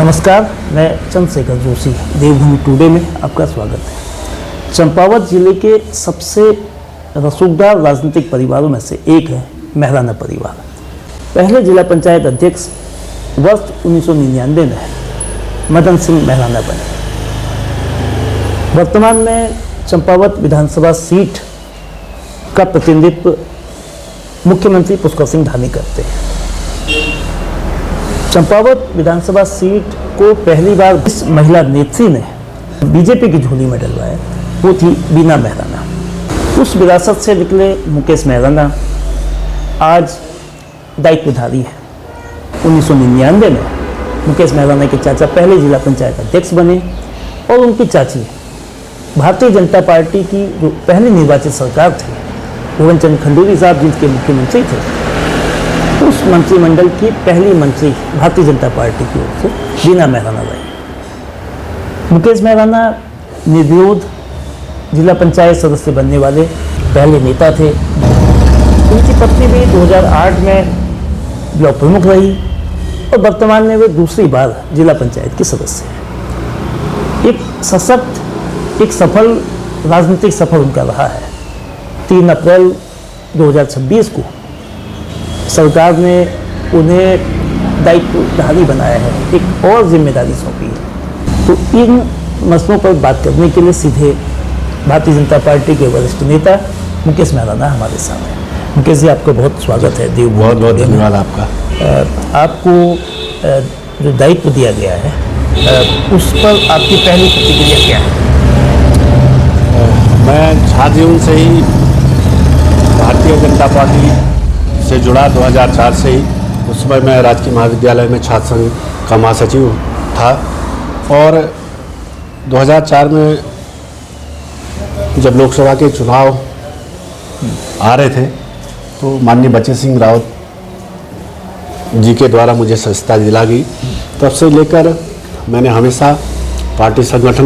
नमस्कार, मैं चंद्रशेखर जोशी देवभूमि टुडे में आपका स्वागत है। चंपावत जिले के सबसे रसूखदार राजनीतिक परिवारों में से एक है मेहराना परिवार। पहले जिला पंचायत अध्यक्ष वर्ष 1999 में मदन सिंह मेहराना बने। वर्तमान में चंपावत विधानसभा सीट का प्रतिनिधित्व मुख्यमंत्री पुष्कर सिंह धामी करते हैं। चंपावत विधानसभा सीट को पहली बार इस महिला नेत्री ने बीजेपी की झोली में डलवाया, वो थी बीना मेहराना। उस विरासत से निकले मुकेश मेहराना आज दायित्वधारी है। 1999 में मुकेश मेहराना के चाचा पहले जिला पंचायत अध्यक्ष बने और उनकी चाची भारतीय जनता पार्टी की जो पहली निर्वाचित सरकार थी, भुवन चंद्र खंडूरी साहब जिनके मुख्यमंत्री थे, उस मंत्रिमंडल की पहली मंत्री भारतीय जनता पार्टी की ओर से बीना मेहराना रही। मुकेश मेहराना निर्विरोध जिला पंचायत सदस्य बनने वाले पहले नेता थे। उनकी पत्नी भी 2008 में ब्लॉक प्रमुख रही और वर्तमान में वे दूसरी बार जिला पंचायत की सदस्य हैं। एक सशक्त, एक सफल राजनीतिक सफर उनका रहा है। 3 अप्रैल 2026 को सरकार ने उन्हें दायित्वधारी बनाया है, एक और जिम्मेदारी सौंपी है। तो इन मसलों पर बात करने के लिए सीधे भारतीय जनता पार्टी के वरिष्ठ नेता मुकेश मेहराना हमारे सामने हैं। मुकेश जी, आपका बहुत स्वागत है। बहुत बहुत धन्यवाद आपका। आपको जो दायित्व दिया गया है उस पर आपकी पहली प्रतिक्रिया क्या है? मैं छात्र से ही भारतीय जनता पार्टी से जुड़ा 2004 से ही। उस समय मैं राजकीय महाविद्यालय में छात्र संघ का महासचिव था और 2004 में जब लोकसभा के चुनाव आ रहे थे तो माननीय बच्चे सिंह रावत जी के द्वारा मुझे सदस्यता दिला गई। तब से लेकर मैंने हमेशा पार्टी संगठन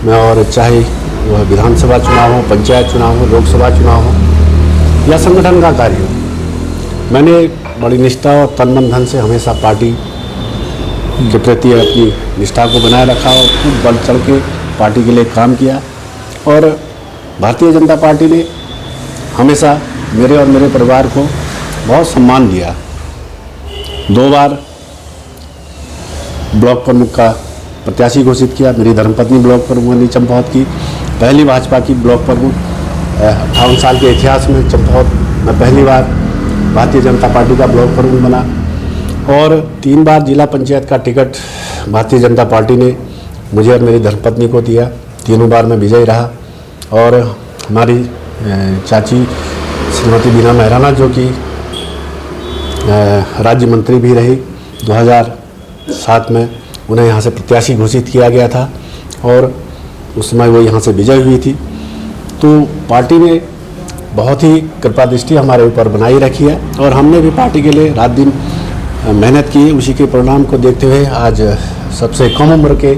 में, और चाहे वह विधानसभा चुनाव हो, पंचायत चुनाव हो, लोकसभा चुनाव हो या संगठन का कार्य हो, मैंने बड़ी निष्ठा और तन मन धन से हमेशा पार्टी के प्रति अपनी निष्ठा को बनाए रखा और खूब बढ़ चढ़ के पार्टी के लिए काम किया। और भारतीय जनता पार्टी ने हमेशा मेरे और मेरे परिवार को बहुत सम्मान दिया। 2 बार ब्लॉक प्रमुख का प्रत्याशी घोषित किया। मेरी धर्मपत्नी ब्लॉक प्रमुख बनी चंपावत की, पहली भाजपा की ब्लॉक प्रमुख। 58 साल के इतिहास में चंपावत में पहली बार भारतीय जनता पार्टी का ब्लॉक प्रमुख बना और 3 बार जिला पंचायत का टिकट भारतीय जनता पार्टी ने मुझे और मेरी धर्मपत्नी को दिया। तीनों बार मैं विजयी रहा। और हमारी चाची श्रीमती बीना मेहराना जो कि राज्य मंत्री भी रही, 2007 में उन्हें यहाँ से प्रत्याशी घोषित किया गया था और उस समय वो यहाँ से विजयी हुई थी। तो पार्टी ने बहुत ही कृपा दृष्टि हमारे ऊपर बनाई रखी है और हमने भी पार्टी के लिए रात दिन मेहनत की। उसी के परिणाम को देखते हुए आज सबसे कम उम्र के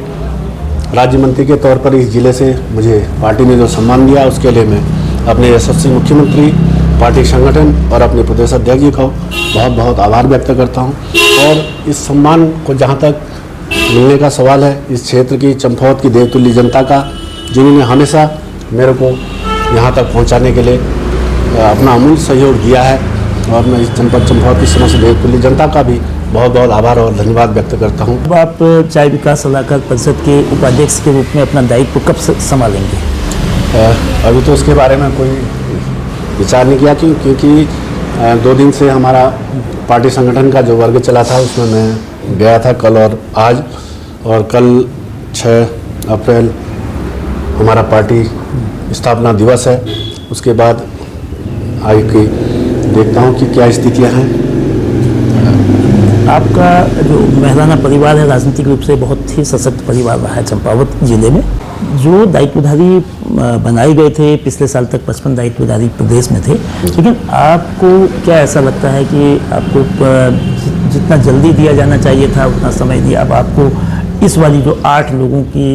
राज्य मंत्री के तौर पर इस जिले से मुझे पार्टी ने जो सम्मान दिया, उसके लिए मैं अपने यशस्वी मुख्यमंत्री, पार्टी संगठन और अपने प्रदेश अध्यक्ष जी का बहुत बहुत आभार व्यक्त करता हूँ। और इस सम्मान को जहाँ तक मिलने का सवाल है, इस क्षेत्र की चंपावत की देवतुल्य जनता का, जिन्होंने हमेशा मेरे को यहाँ तक पहुँचाने के लिए अपना अमूल्य सहयोग दिया है, और मैं इस जनपद चंपावत की समस्त देवतुल्य जनता का भी बहुत बहुत आभार और धन्यवाद व्यक्त करता हूँ। अब आप चाय विकास सलाहकार परिषद के उपाध्यक्ष के रूप में अपना दायित्व कब संभालेंगे? अभी तो उसके बारे में कोई विचार नहीं किया, क्योंकि 2 दिन से हमारा पार्टी संगठन का जो वर्ग चला था उसमें मैं गया था कल और आज। और कल 6 अप्रैल हमारा पार्टी स्थापना दिवस है। उसके बाद आगे की देखता हूँ कि क्या स्थितियाँ हैं। आपका जो मेहराना परिवार है राजनीतिक रूप से बहुत ही सशक्त परिवार रहा है चंपावत जिले में। जो दायित्वधारी बनाए गए थे पिछले साल तक 55 दायित्वधारी प्रदेश में थे, लेकिन आपको क्या ऐसा लगता है कि आपको जितना जल्दी दिया जाना चाहिए था उतना समय दिया? अब आपको इस वाली जो 8 लोगों की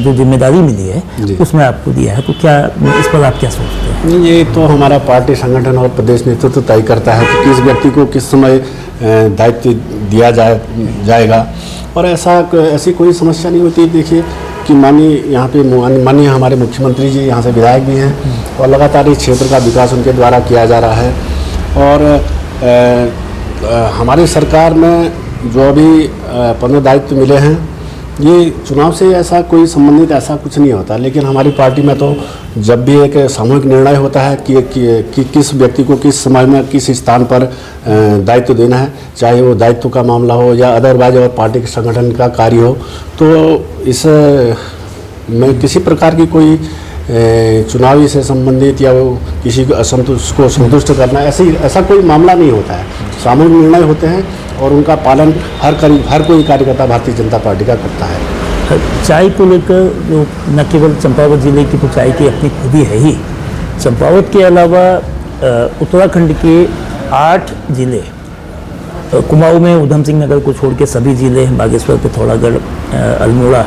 जो जिम्मेदारी मिली है उसमें आपको दिया है, तो क्या इस पर आप क्या सोचते हैं? ये तो हमारा पार्टी संगठन और प्रदेश नेतृत्व तय करता है कि किस व्यक्ति को किस समय दायित्व दिया जाएगा। और ऐसी कोई समस्या नहीं होती। देखिए कि माननीय यहाँ पे माननीय हमारे मुख्यमंत्री जी यहाँ से विधायक भी हैं और लगातार इस क्षेत्र का विकास उनके द्वारा किया जा रहा है। और हमारी सरकार में जो अभी पद दायित्व मिले हैं, ये चुनाव से ऐसा कोई संबंधित ऐसा कुछ नहीं होता, लेकिन हमारी पार्टी में तो जब भी एक सामूहिक निर्णय होता है कि किस व्यक्ति को किस समाज में किस स्थान पर दायित्व देना है, चाहे वो दायित्व का मामला हो या अदरवाइज और पार्टी के संगठन का कार्य हो, तो इस में किसी प्रकार की कोई चुनावी से संबंधित या वो किसी को संतुष्ट करना ऐसा कोई मामला नहीं होता है। सामूहिक निर्णय होते हैं और उनका पालन हर कोई कार्यकर्ता भारतीय जनता पार्टी का करता है। चाय को लेकर जो न केवल चंपावत जिले की तो चाय की अपनी खूबी है ही, चंपावत के अलावा उत्तराखंड के 8 जिले, कुमाऊं में उधम सिंह नगर को छोड़ के सभी जिले, बागेश्वर, पिथौरागढ़, अल्मोड़ा,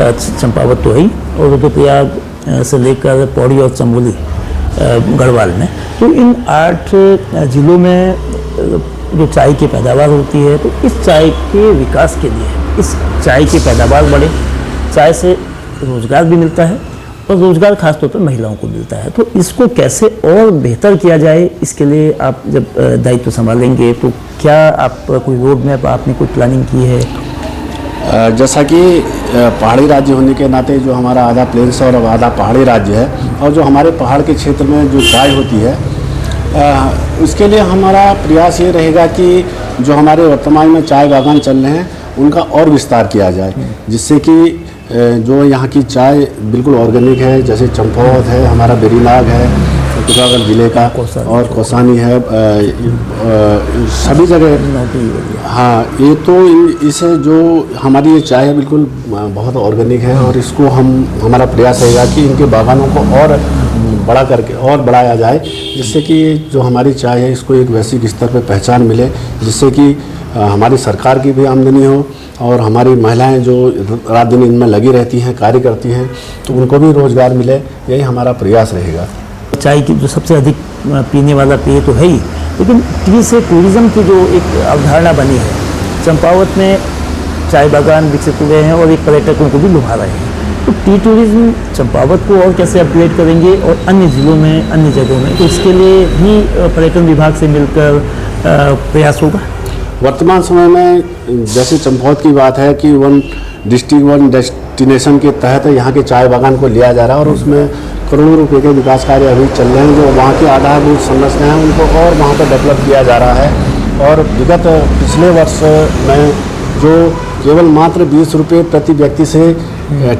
चंपावत तो है, और रुद्रप्रयाग से लेकर पौड़ी और चमोली, गढ़वाल में, तो इन 8 जिलों में जो चाय की पैदावार होती है, तो इस चाय के विकास के लिए, इस चाय की पैदावार बढ़े, चाय से रोज़गार भी मिलता है और रोज़गार खासतौर पर महिलाओं को मिलता है, तो इसको कैसे और बेहतर किया जाए, इसके लिए आप जब दायित्व संभालेंगे तो क्या आप कोई रोड मैप, आपने कोई प्लानिंग की है? जैसा कि पहाड़ी राज्य होने के नाते जो हमारा आधा प्लेन्स और आधा पहाड़ी राज्य है, और जो हमारे पहाड़ के क्षेत्र में जो चाय होती है, उसके लिए हमारा प्रयास ये रहेगा कि जो हमारे वर्तमान में चाय बागान चल रहे हैं उनका और विस्तार किया जाए, जिससे कि जो यहाँ की चाय बिल्कुल ऑर्गेनिक है, जैसे चंपावत है, हमारा बेरीनाग है पिथौरागढ़ जिले का, और कौसानी है, सभी जगह। हाँ, ये तो इसे जो हमारी ये चाय है बिल्कुल बहुत ऑर्गेनिक है, और इसको हमारा प्रयास रहेगा कि इनके बागानों को और बड़ा करके और बढ़ाया जाए, जिससे कि जो हमारी चाय है इसको एक वैश्विक स्तर पर पहचान मिले, जिससे कि हमारी सरकार की भी आमदनी हो और हमारी महिलाएं जो रात दिन इनमें लगी रहती हैं, कार्य करती हैं, तो उनको भी रोज़गार मिले, यही हमारा प्रयास रहेगा। चाय की जो सबसे अधिक पीने वाला पेय तो है ही, लेकिन टी से टूरिज़्म की जो एक अवधारणा बनी है, चंपावत में चाय बागान विकसित हुए हैं और एक पर्यटकों को भी लुभा रहे हैं, तो टी टूरिज़्म चंपावत को और कैसे अपग्रेड करेंगे और अन्य ज़िलों में, अन्य जगहों में, तो इसके लिए भी पर्यटन विभाग से मिलकर प्रयास होगा। वर्तमान समय में जैसे चंपावत की बात है कि 1 डिस्ट्रिक्ट 1 डेस्टिनेशन के तहत यहाँ के चाय बागान को लिया जा रहा है, और उसमें करोड़ों रुपए के विकास कार्य अभी चल रहे हैं। जो वहाँ की आधारभूत संरचना है उनको और वहाँ पर डेवलप किया जा रहा है, और विगत पिछले वर्ष में जो केवल मात्र 20 रुपये प्रति व्यक्ति से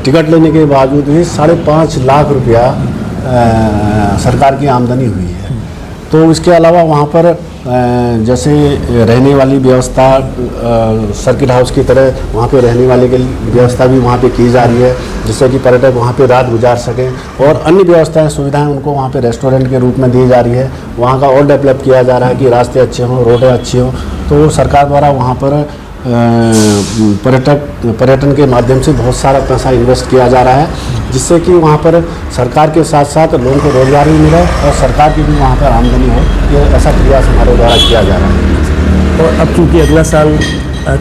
टिकट लेने के बावजूद भी 5.5 लाख रुपया सरकार की आमदनी हुई है। तो इसके अलावा वहाँ पर जैसे रहने वाली व्यवस्था, सर्किट हाउस की तरह वहाँ पे रहने वाले की व्यवस्था भी वहाँ पे की जा रही है, जिससे कि पर्यटक वहाँ पे रात गुजार सकें, और अन्य व्यवस्थाएं, सुविधाएं उनको वहाँ पे रेस्टोरेंट के रूप में दी जा रही है। वहाँ का और डेवलप किया जा रहा है कि रास्ते अच्छे हों, रोडें अच्छी हों, तो सरकार द्वारा वहाँ पर पर्यटन के माध्यम से बहुत सारा पैसा इन्वेस्ट किया जा रहा है, जिससे कि वहाँ पर सरकार के साथ साथ लोगों को रोजगार भी मिले और सरकार की भी वहाँ पर आमदनी हो। ये ऐसा प्रयास हमारे द्वारा किया जा रहा है। और अब चूँकि अगला साल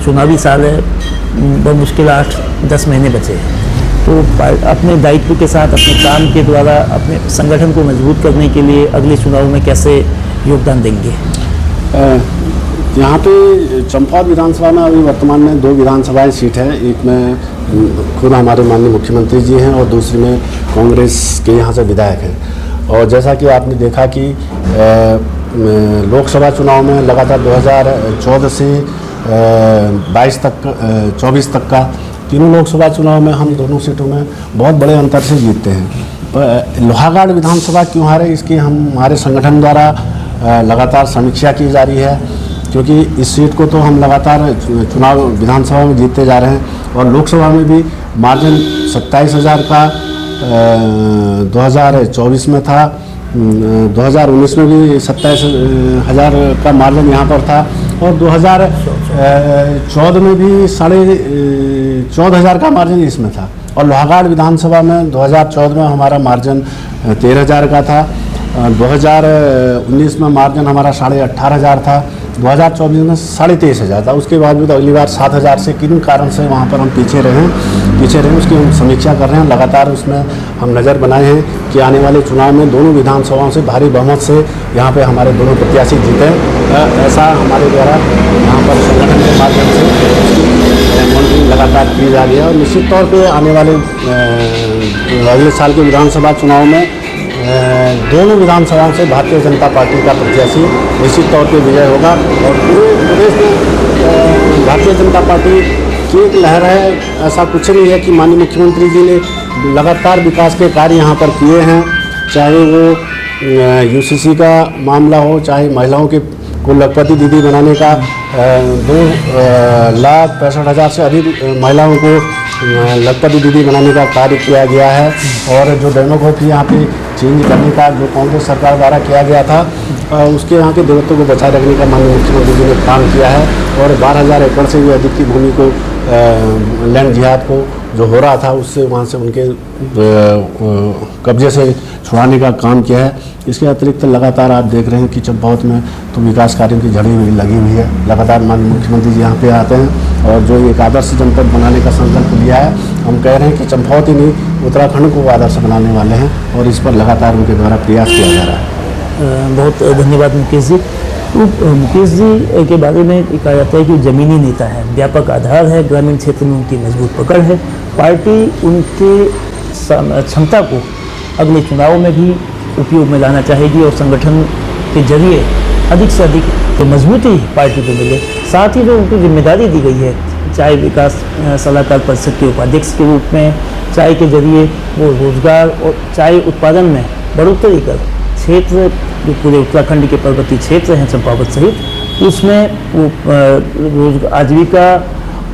चुनावी साल है, बहुत मुश्किल 8-10 महीने बचे हैं, तो अपने दायित्व के साथ, अपने काम के द्वारा अपने संगठन को मजबूत करने के लिए अगले चुनाव में कैसे योगदान देंगे? यहाँ पे चंपावत विधानसभा में अभी वर्तमान में 2 विधानसभाएं सीट है। एक में खुद हमारे माननीय मुख्यमंत्री जी हैं और दूसरी में कांग्रेस के यहाँ से विधायक हैं। और जैसा कि आपने देखा कि लोकसभा चुनाव में लगातार 2014 से 24 तक का तीनों लोकसभा चुनाव में हम दोनों सीटों में बहुत बड़े अंतर से जीतते हैं। लोहागढ़ विधानसभा क्यों हारे, इसकी हमारे संगठन द्वारा लगातार समीक्षा की जा रही है, क्योंकि इस सीट को तो हम लगातार चुनाव विधानसभा में जीतते जा रहे हैं, और लोकसभा में भी मार्जिन 27,000 का 2024 में था, 2019 में भी 27,000 का मार्जिन यहाँ पर था, और 2014 में भी 14,500 का मार्जिन इसमें था। और लोहागढ़ विधानसभा में 2014 में हमारा मार्जिन 13,000 का था, 2019 में मार्जिन हमारा 18,500 था, 2024 में 23,500 था, उसके बाद भी तो अगली बार 7,000 से किन कारण से वहाँ पर हम पीछे रहे उसकी हम समीक्षा कर रहे हैं। लगातार उसमें हम नज़र बनाए हैं कि आने वाले चुनाव में दोनों विधानसभाओं से भारी बहुमत से यहाँ पे हमारे दोनों प्रत्याशी जीते। ऐसा हमारे द्वारा यहाँ पर संगठन के माध्यम से मॉनिटरिंग लगातार की जा रही है और निश्चित तौर पे आने वाले अगले साल के विधानसभा चुनाव में दोनों विधानसभाओं से भारतीय जनता पार्टी का प्रत्याशी निश्चित तौर पे विजय होगा और पूरे प्रदेश में भारतीय जनता पार्टी की एक लहर है। ऐसा कुछ नहीं है कि माननीय मुख्यमंत्री जी ने लगातार विकास के कार्य यहाँ पर किए हैं, चाहे वो यूसीसी का मामला हो, चाहे महिलाओं के को लखपति दीदी बनाने का 2,65,000 से अधिक महिलाओं को लखपति दीदी बनाने का कार्य किया गया है और जो डेमोग्राफी यहाँ पे चेंज करने का जो कांग्रेस सरकार द्वारा किया गया था उसके यहाँ के देवत्व को बचाए रखने का माननीय मुख्यमंत्री जी ने काम किया है और 12,000 एकड़ से भी अधिक की भूमि को लैंड जिहाद को जो हो रहा था उससे वहाँ से उनके कब्जे से छुड़ाने का काम किया है। इसके अतिरिक्त लगातार आप देख रहे हैं कि चंपावत में तो विकास कार्यों की झड़ी भी लगी हुई है। लगातार माननीय मुख्यमंत्री जी यहाँ पे आते हैं और जो एक आदर्श जनपद बनाने का संकल्प लिया है, हम कह रहे हैं कि चंपावत ही नहीं उत्तराखंड को आदर्श बनाने वाले हैं और इस पर लगातार उनके द्वारा प्रयास किया जा रहा है। बहुत धन्यवाद मुकेश जी। तो मुकेश जी के बारे में कहा जाता है कि ज़मीनी नेता है, व्यापक आधार है, ग्रामीण क्षेत्र में उनकी मजबूत पकड़ है। पार्टी उनके क्षमता को अगले चुनाव में भी उपयोग में लाना चाहेगी और संगठन के जरिए अधिक से अधिक तो मजबूती पार्टी को मिले। साथ ही जो उनको जिम्मेदारी दी गई है, चाहे विकास सलाहकार परिषद के उपाध्यक्ष के रूप में, चाहे के जरिए वो रोजगार और चाहे उत्पादन में बढ़ोतरी कर क्षेत्र जो पूरे उत्तराखंड के पर्वतीय क्षेत्र हैं चंपावत सहित, उसमें वो आजीविका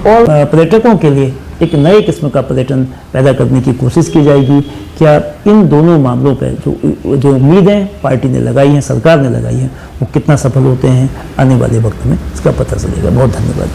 और पर्यटकों के लिए एक नए किस्म का पर्यटन पैदा करने की कोशिश की जाएगी। क्या इन दोनों मामलों पर जो उम्मीदें पार्टी ने लगाई हैं, सरकार ने लगाई हैं, वो कितना सफल होते हैं आने वाले वक्त में इसका पता चलेगा। बहुत धन्यवाद।